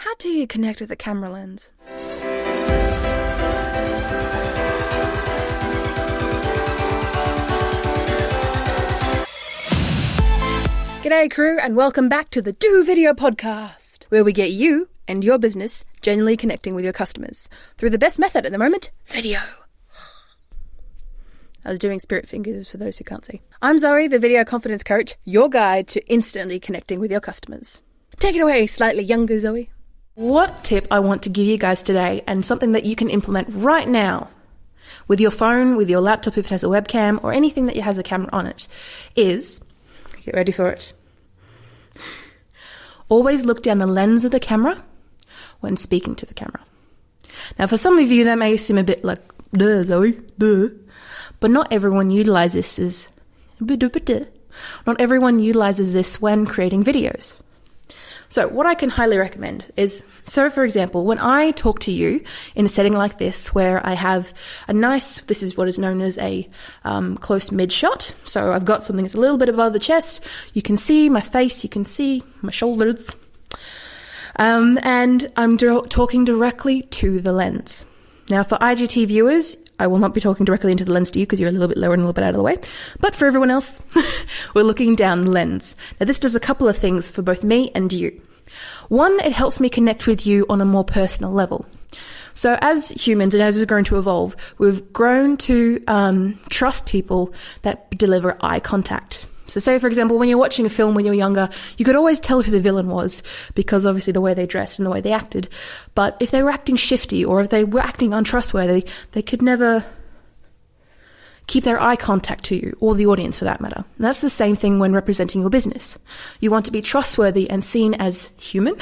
How do you connect with a camera lens? G'day crew, and welcome back to the Do Video Podcast, where we get you and your business genuinely connecting with your customers through the best method at the moment, video. I was doing spirit fingers for those who can't see. I'm Zoe, the video confidence coach, your guide to instantly connecting with your customers. Take it away, slightly younger Zoe. What tip I want to give you guys today, and something that you can implement right now with your phone, with your laptop if it has a webcam, or anything that has a camera on it, is, get ready for it, always look down the lens of the camera when speaking to the camera. Now, for some of you, that may seem a bit like, duh, Zoe, duh. But not everyone utilizes this. Not everyone utilizes this when creating videos. So what I can highly recommend is, for example, when I talk to you in a setting like this, where I have a nice, this is what is known as a close mid shot. So I've got something that's a little bit above the chest. You can see my face, you can see my shoulders. And I'm talking directly to the lens. Now, for IGT viewers, I will not be talking directly into the lens to you because you're a little bit lower and a little bit out of the way. But for everyone else, we're looking down the lens. Now, this does a couple of things for both me and you. One, it helps me connect with you on a more personal level. So as humans and as we're going to evolve, we've grown to trust people that deliver eye contact. So say, for example, when you're watching a film when you're younger, you could always tell who the villain was because obviously the way they dressed and the way they acted. But if they were acting shifty or if they were acting untrustworthy, they could never keep their eye contact to you or the audience for that matter. And that's the same thing when representing your business. You want to be trustworthy and seen as human,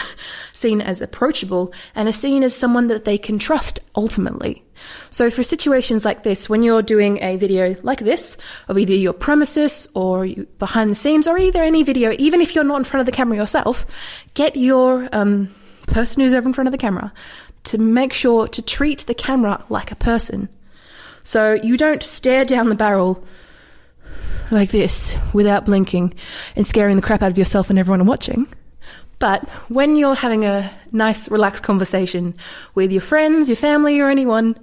seen as approachable, and seen as someone that they can trust ultimately. So for situations like this, when you're doing a video like this, of either your premises or behind the scenes, or either any video, even if you're not in front of the camera yourself, get your person who's over in front of the camera to make sure to treat the camera like a person. So you don't stare down the barrel like this without blinking and scaring the crap out of yourself and everyone watching. But when you're having a nice, relaxed conversation with your friends, your family, or anyone,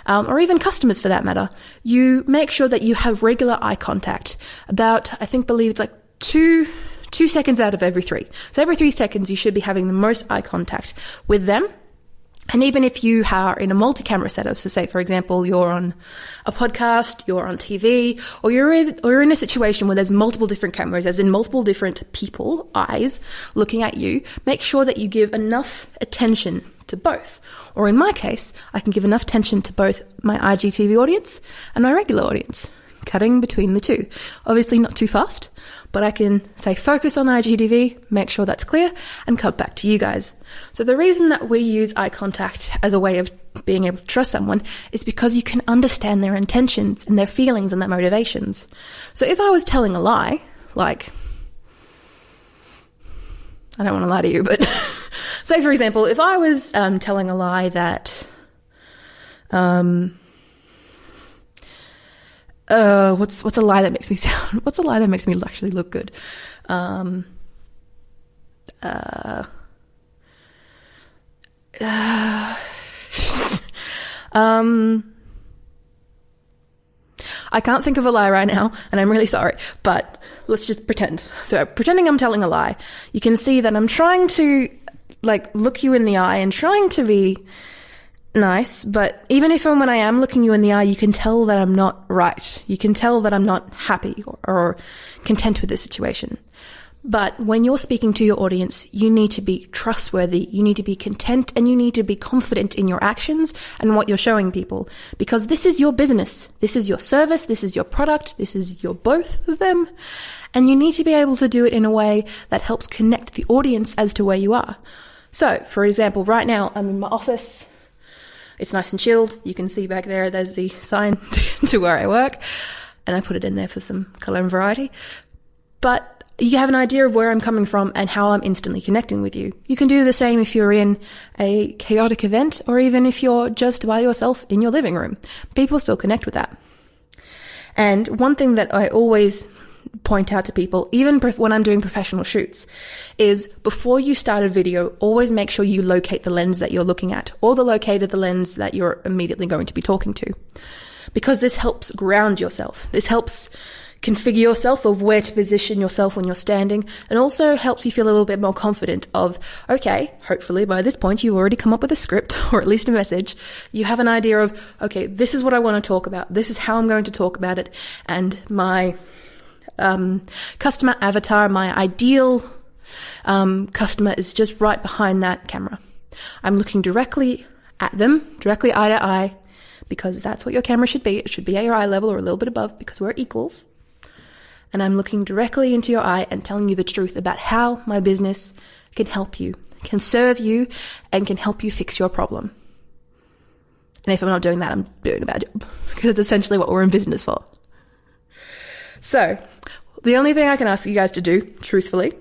or even customers for that matter, you make sure that you have regular eye contact. About, believe it's like two seconds out of every 3. So every 3 seconds, you should be having the most eye contact with them. And even if you are in a multi-camera setup, so say, for example, you're on a podcast, you're on TV, or you're in a situation where there's multiple different cameras, as in multiple different people, eyes, looking at you, make sure that you give enough attention to both. Or in my case, I can give enough attention to both my IGTV audience and my regular audience, cutting between the two. Obviously not too fast, but I can say focus on IGTV, make sure that's clear, and cut back to you guys. So the reason that we use eye contact as a way of being able to trust someone is because you can understand their intentions and their feelings and their motivations. So if I was telling a lie, like, I don't want to lie to you, but say for example, if I was telling a lie that what's a lie that makes me what's a lie that makes me actually look good? I can't think of a lie right now, and I'm really sorry, but let's just pretend. So pretending I'm telling a lie, you can see that I'm trying to look you in the eye and trying to be nice, but even if when I am looking you in the eye, you can tell that I'm not right. You can tell that I'm not happy or content with the situation. But when you're speaking to your audience, you need to be trustworthy, you need to be content, and you need to be confident in your actions and what you're showing people. Because this is your business, this is your service, this is your product, this is your both of them. And you need to be able to do it in a way that helps connect the audience as to where you are. So, for example, right now I'm in my office. It's nice and chilled. You can see back there's the sign to where I work. And I put it in there for some colour and variety. But you have an idea of where I'm coming from and how I'm instantly connecting with you. You can do the same if you're in a chaotic event or even if you're just by yourself in your living room. People still connect with that. And one thing that I always point out to people, even when I'm doing professional shoots, is before you start a video, always make sure you locate the lens that you're looking at, or the locate of the lens that you're immediately going to be talking to. Because this helps ground yourself. This helps configure yourself of where to position yourself when you're standing, and also helps you feel a little bit more confident of, okay, hopefully by this point you've already come up with a script, or at least a message. You have an idea of, okay, this is what I want to talk about, this is how I'm going to talk about it, and my customer avatar, my ideal customer is just right behind that camera. I'm looking directly at them, directly eye to eye, because that's what your camera should be. It should be at your eye level or a little bit above, because we're equals. And I'm looking directly into your eye and telling you the truth about how my business can help you, can serve you, and can help you fix your problem. And if I'm not doing that, I'm doing a bad job, because it's essentially what we're in business for. So, the only thing I can ask you guys to do, truthfully,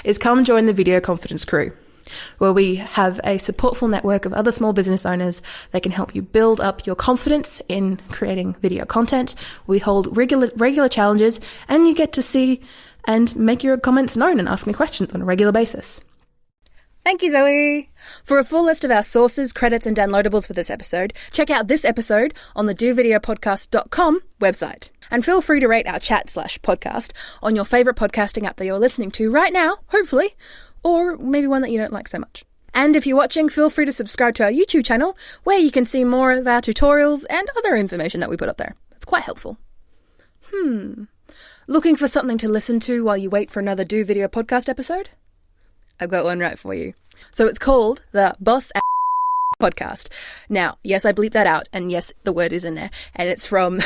is come join the Video Confidence crew, where we have a supportful network of other small business owners that can help you build up your confidence in creating video content. We hold regular challenges, and you get to see and make your comments known and ask me questions on a regular basis. Thank you, Zoe. For a full list of our sources, credits, and downloadables for this episode, check out this episode on the dovideopodcast.com website. And feel free to rate our chat/podcast on your favourite podcasting app that you're listening to right now, hopefully, or maybe one that you don't like so much. And if you're watching, feel free to subscribe to our YouTube channel, where you can see more of our tutorials and other information that we put up there. It's quite helpful. Looking for something to listen to while you wait for another Do Video podcast episode? I've got one right for you. So it's called the Boss Podcast. Now, yes, I bleeped that out, and yes, the word is in there, and it's from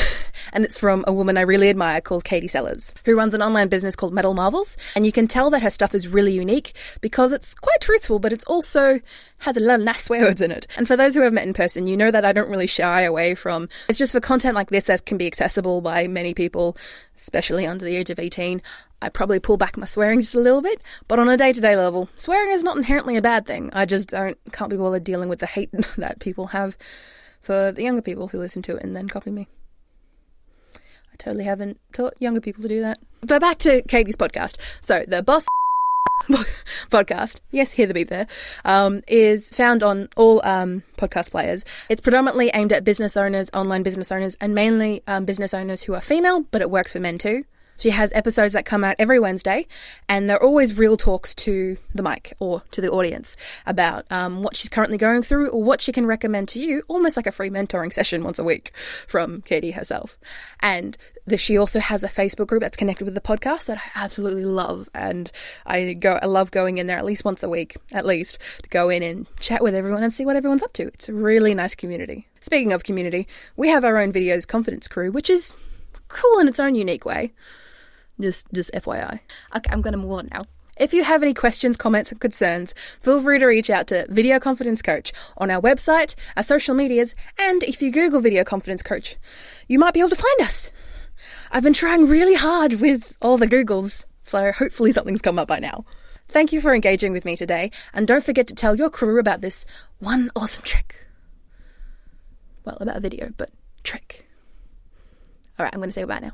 a woman I really admire called Katie Sellers, who runs an online business called Metal Marvels, and you can tell that her stuff is really unique because it's quite truthful, but it's also has a lot of nice swear words in it. And for those who have met in person, you know that I don't really shy away from, it's just for content like this that can be accessible by many people, especially under the age of 18. I probably pull back my swearing just a little bit, but on a day-to-day level, swearing is not inherently a bad thing. I just can't be bothered dealing with the hate that people have for the younger people who listen to it and then copy me. I totally haven't taught younger people to do that. But back to Katie's podcast. So, the Boss podcast, yes, hear the beep there, is found on all podcast players. It's predominantly aimed at business owners, online business owners, and mainly business owners who are female, but it works for men too. She has episodes that come out every Wednesday, and they're always real talks to the mic or to the audience about what she's currently going through or what she can recommend to you, almost like a free mentoring session once a week from Katie herself. And she also has a Facebook group that's connected with the podcast that I absolutely love, and I love going in there at least once a week, at least, to go in and chat with everyone and see what everyone's up to. It's a really nice community. Speaking of community, we have our own Videos Confidence crew, which is cool in its own unique way. Just FYI. Okay, I'm going to move on now. If you have any questions, comments, and concerns, feel free to reach out to Video Confidence Coach on our website, our social medias, and if you Google Video Confidence Coach, you might be able to find us. I've been trying really hard with all the Googles, so hopefully something's come up by now. Thank you for engaging with me today, and don't forget to tell your crew about this one awesome trick. Well, about a video, but trick. Alright, I'm going to say bye now.